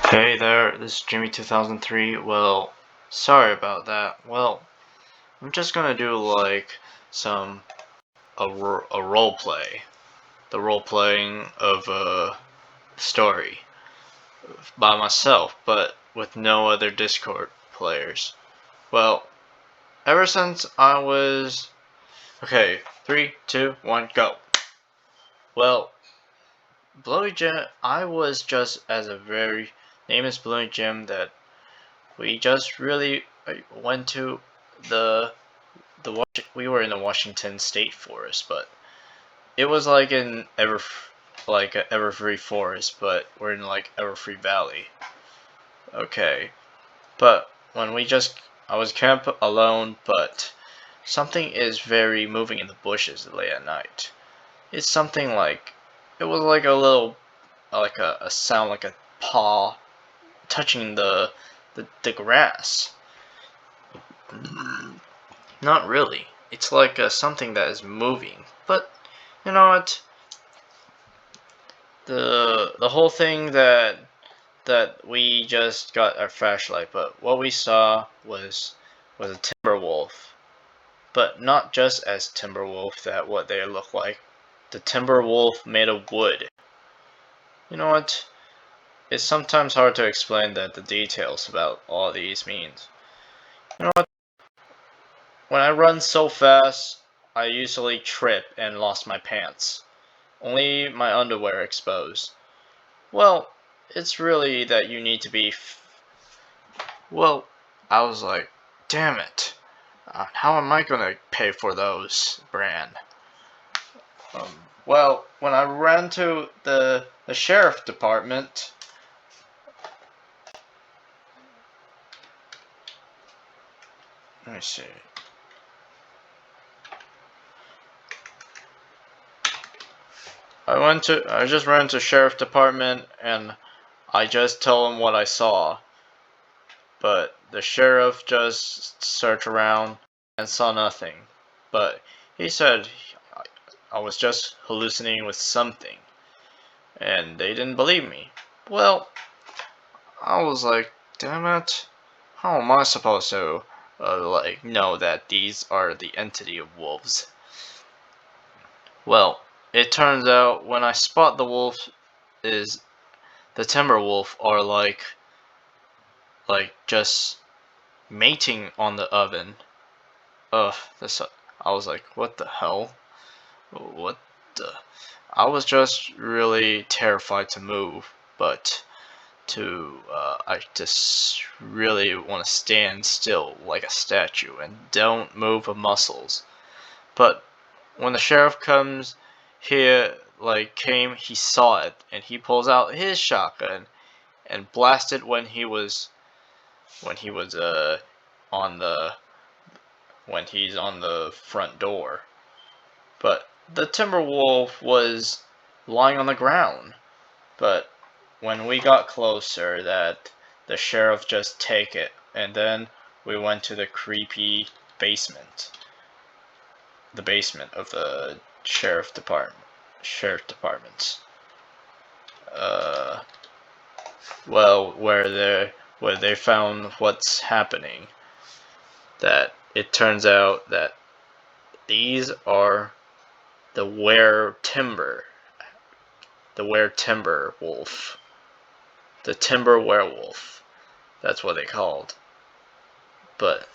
Hey there, this is Jimmy2003. Well, sorry about that. Well, I'm just gonna do like a role play, the role playing of a story by myself, but with no other Discord players. Well, ever since I was okay, 3, 2, 1, go. Well, Bloomie Jim, I was just as a very name is Bloomie Jim that we just really went to the we were in the Washington State forest, but it was like in like a Everfree forest, but we're in like Everfree Valley. Okay, but when I was camp alone, but something is very moving in the bushes late at night. It's something like it was like a little like a sound like a paw touching the grass. Not really. It's like something that is moving. But you know what? The whole thing that we just got our flashlight, but what we saw was a timber wolf. But not just as timber wolf that what they look like. The timber wolf made of wood. You know what? It's sometimes hard to explain the details about all these means. You know what? When I run so fast, I usually trip and lost my pants. Only my underwear exposed. Well, it's really that you need to be. Well, I was like, damn it. How am I gonna pay for those brand? Well, when I ran to the sheriff department, let me see. I just ran to sheriff department and I just told him what I saw. But the sheriff just searched around and saw nothing. But he said I was just hallucinating with something, and they didn't believe me. Well, I was like, damn it, how am I supposed to like know that these are the entity of wolves? Well, it turns out when I spot the wolf is the timber wolf are like just mating on the oven. Ugh, this I was like, what the hell? What the? I was just really terrified to move, but I just really want to stand still like a statue and don't move a muscles. But when the sheriff comes here, he saw it and he pulls out his shotgun and blasted when he was on the when he's on the front door. But the timber wolf was lying on the ground. But when we got closer, that the sheriff just take it, and then we went to the creepy basement, the basement of the sheriff departments. Uh, well, where they found what's happening. That it turns out that these are the were timber wolf, the timber werewolf. That's what they called. But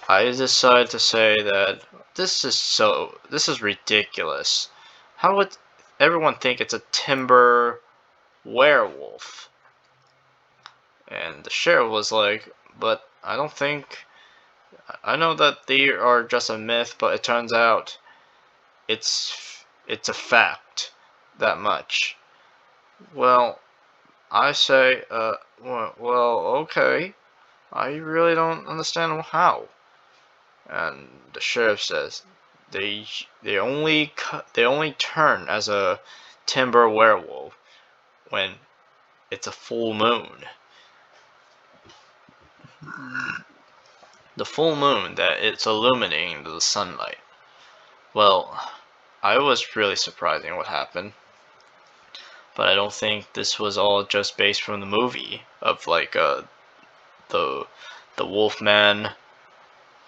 I decided to say that this is ridiculous. How would everyone think it's a timber werewolf? And the sheriff was like, but I don't think. I know that they are just a myth, but it turns out it's a fact. That much. Well, I say, okay. I really don't understand how. And the sheriff says they only turn as a timber werewolf when it's a full moon. The full moon that it's illuminating the sunlight. Well, I was really surprising what happened. but I don't think this was all just based from the movie of like the Wolfman.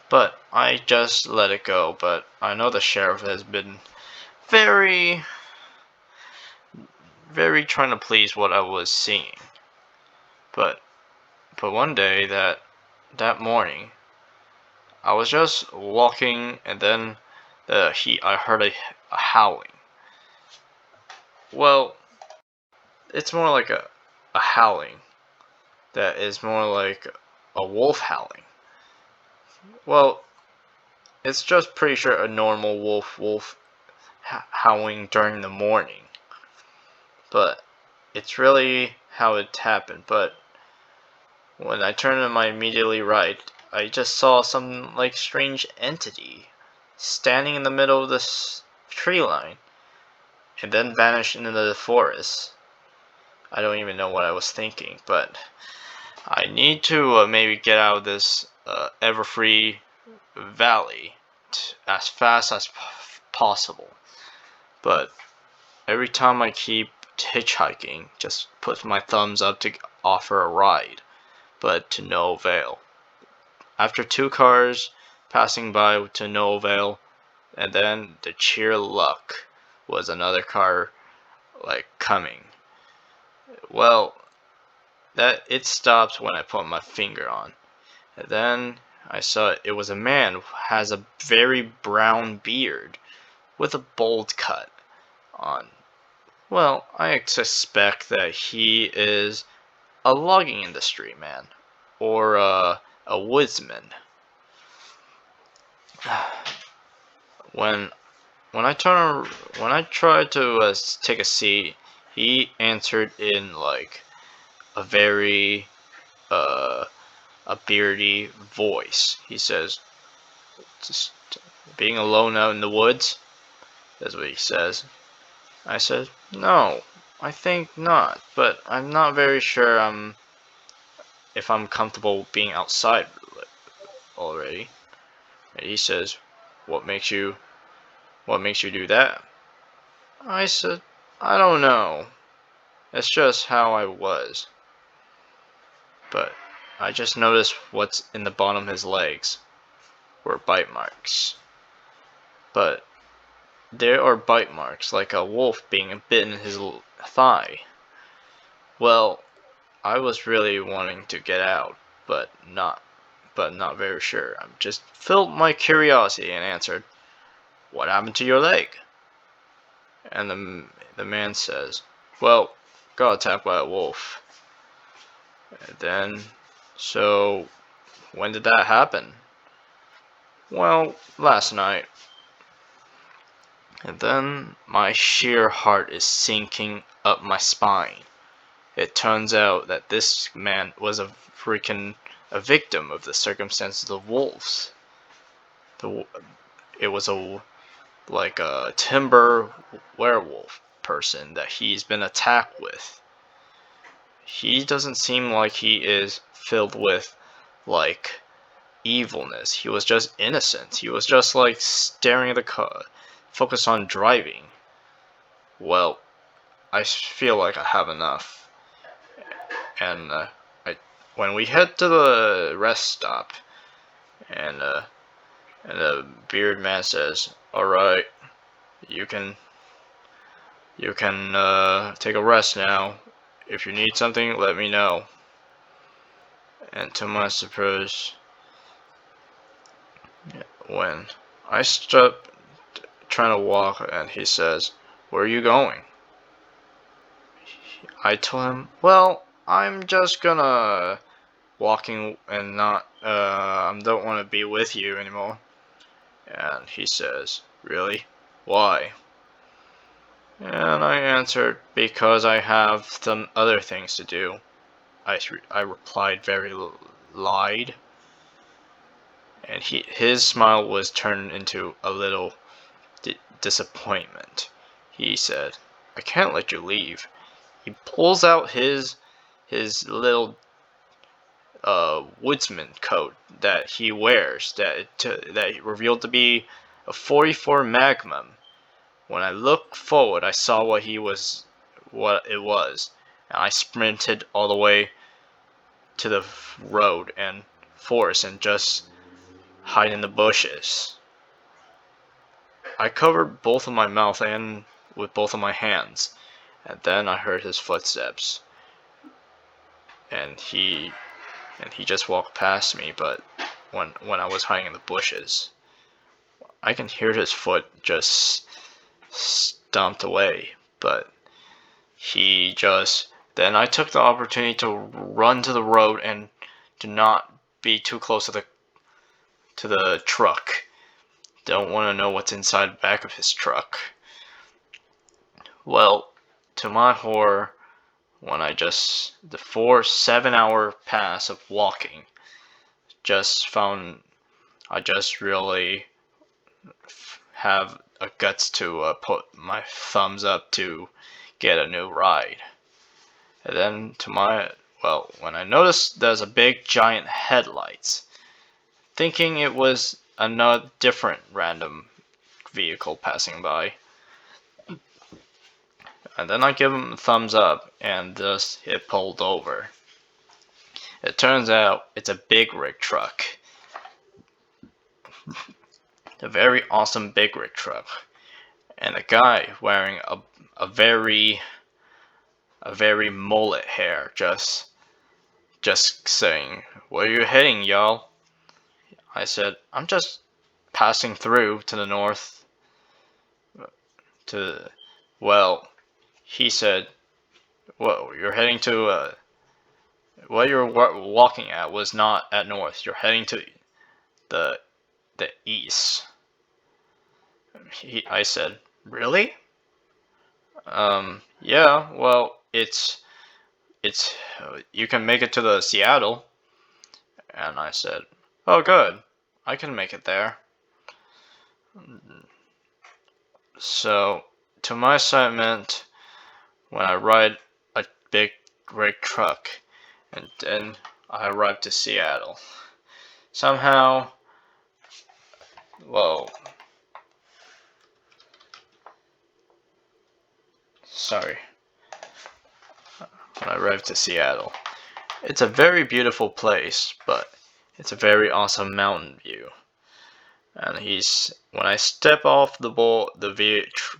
But I just let it go. But I know the sheriff has been very, very trying to please what I was seeing. But one day that morning, I was just walking, and then I heard a howling. Well, it's more like a howling that is more like a wolf howling. Well, it's just pretty sure a normal wolf howling during the morning. But it's really how it happened. But when I turned to my immediately right, I just saw some like strange entity standing in the middle of this tree line and then vanished into the forest. I don't even know what I was thinking, but I need to maybe get out of this Everfree Valley as fast as possible. But every time I keep hitchhiking, just put my thumbs up to offer a ride, but to no avail. After 2 cars passing by to no avail, and then the sheer luck was another car like coming. Well, that it stopped when I put my finger on. And then I saw it was a man who has a very brown beard with a bold cut on. Well, I suspect that he is a logging industry man or a woodsman. When I tried to take a seat, he answered in like a very a beardy voice. He says, "Just being alone out in the woods." That's what he says. I said, "No, I think not, but I'm not very sure if I'm comfortable being outside already." And he says, "What makes you do that?" I said, "I don't know. It's just how I was." But I just noticed what's in the bottom of his legs were bite marks. But there are bite marks like a wolf being bitten in his thigh. Well, I was really wanting to get out, but not very sure. I just filled my curiosity and answered, "What happened to your leg?" And the man says, "Well, got attacked by a wolf." And then, so when did that happen? Well, last night. And then my sheer heart is sinking up my spine. It turns out that this man was a victim of the circumstances of wolves. It was like a timber werewolf person that he's been attacked with. He doesn't seem like he is filled with like evilness. He was just innocent. He was just like staring at the car, focused on driving. Well, I feel like I have enough. And when we head to the rest stop, and the beard man says, "All right, you can take a rest now. If you need something, let me know." And to my surprise, when I stop trying to walk, and he says, "Where are you going?" I told him, "Well, I'm just gonna walking and not I don't want to be with you anymore." And he says, "Really? Why?" And I answered, "Because I have some other things to do." I replied very lied, and his smile was turned into a little disappointment. He said, "I can't let you leave." He pulls out his little woodsman coat that he wears that revealed to be a 44 Magnum. When I looked forward, I saw what he was what it was, and I sprinted all the way to the road and forest and just hide in the bushes. I covered both of my mouth and with both of my hands, and then I heard his footsteps, and he just walked past me. But when I was hiding in the bushes, I can hear his foot just stomped away. But he just then I took the opportunity to run to the road and do not be too close to the truck. Don't want to know what's inside the back of his truck. Well, to my horror, when I just the 7 hour pass of walking, just found I just really have a guts to put my thumbs up to get a new ride. And then when I noticed there's a big giant headlights, thinking it was another different random vehicle passing by. And then I give him a thumbs up, and thus it pulled over. It turns out it's a big rig truck. A very awesome big rig truck. And a guy wearing a very mullet hair, just saying, "Where you heading, y'all?" I said, "I'm just passing through to the north." He said, "Whoa, you're heading to what you're walking at was not at north. You're heading to the east." I said, "Really?" Yeah. Well, it's you can make it to the Seattle." And I said, "Oh, good. I can make it there." So, to my excitement, when I ride a big rig truck, and then I arrived to Seattle. Somehow, sorry. When I arrived to Seattle, it's a very beautiful place, but it's a very awesome mountain view. And when I step off the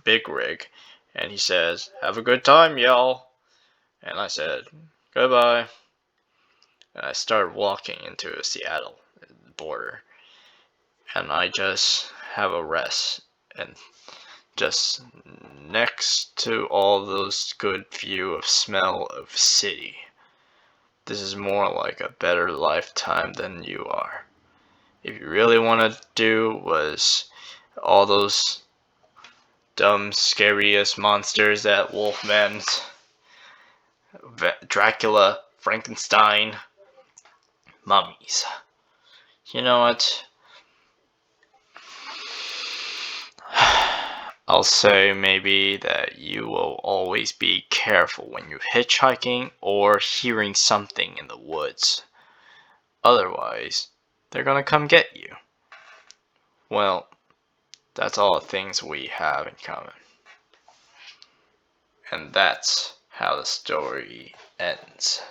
big rig, and he says, "Have a good time, y'all." And I said, "Goodbye." And I started walking into Seattle border, and I just have a rest, and just next to all those good view of smell of city. This is more like a better lifetime than you are. If you really want to do was all those dumb, scariest monsters that Wolfman's, Dracula, Frankenstein, mummies. You know what? I'll say maybe that you will always be careful when you're hitchhiking or hearing something in the woods. Otherwise, they're gonna come get you. Well, that's all the things we have in common. And that's how the story ends.